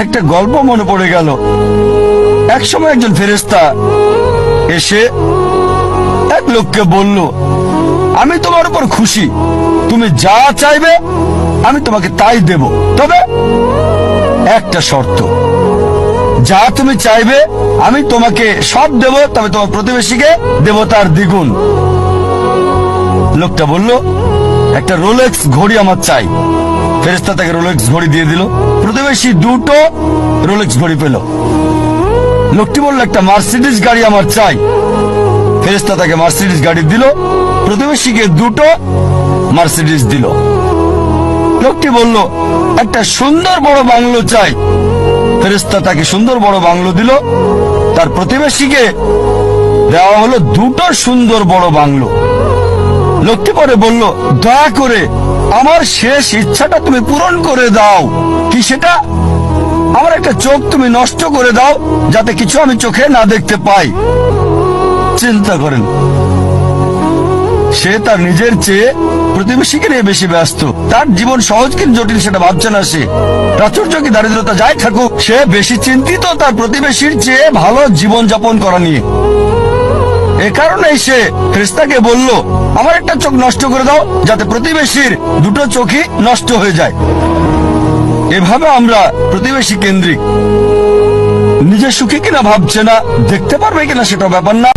একটা গল্প মনে পড়ে গেল। একসময় একজন ফেরেশতা এসে এক লোককে বলল, আমি তোমার উপর খুশি, তুমি যা চাইবে আমি তোমাকে তাই দেব, তবে একটা শর্ত, যা তুমি চাইবে আমি তোমাকে সব দেব, তবে তোমার প্রতিবেশীকে দেব তার দ্বিগুণ। লোকটা বলল, একটা রোলেক্স ঘড়ি আমার চাই। ফেরেশতা তাকে রোলেক্স ঘড়ি দিয়ে দিল। প্রতিবেশী দুটো রোলেক্স ঘড়ি পেল। লোকটি বলল, একটা মার্সিডিজ গাড়ি আমার চাই। ফেরেশতা তাকে মার্সিডিজ গাড়ি দিল। প্রতিবেশীকে দুটো মার্সিডিজ দিল। লোকটি বলল, একটা সুন্দর বড় বাংলো চাই। ফেরেশতা তাকে সুন্দর বড় বাংলো দিল। তার প্রতিবেশীকে দেওয়া হলো দুটো সুন্দর বড় বাংলো। লোকটি পরে বলল, দয়া করে আমার শেষ ইচ্ছাটা তুমি পূরণ করে দাও। কি সেটা? আমার একটা চোখ তুমি নষ্ট করে দাও, যাতে কিছু আমি চোখে না দেখতে পাই। চিন্তা করেন, সে তার নিজের চেয়ে প্রতিবেশীকে নিয়ে বেশি ব্যস্ত। তার জীবন সহজ কিন্তু জটিল সেটা ভাবছে না সে। প্রাচুর্য কি দারিদ্রতা যাই থাকুক, সে বেশি চিন্তিত তার প্রতিবেশীর চেয়ে ভালো জীবন যাপন করা নিয়ে। এ কারণেই সে ফেরেশতাকে বলল, আমার একটা চোখ নষ্ট করে দাও, যাতে প্রতিবেশীর দুটো চোখই নষ্ট হয়ে যায়। এভাবে আমরা প্রতিবেশী কেন্দ্রিক। নিজে সুখী কিনা ভাবছে না, দেখতে পারবে কিনা সেটা ব্যাপার না।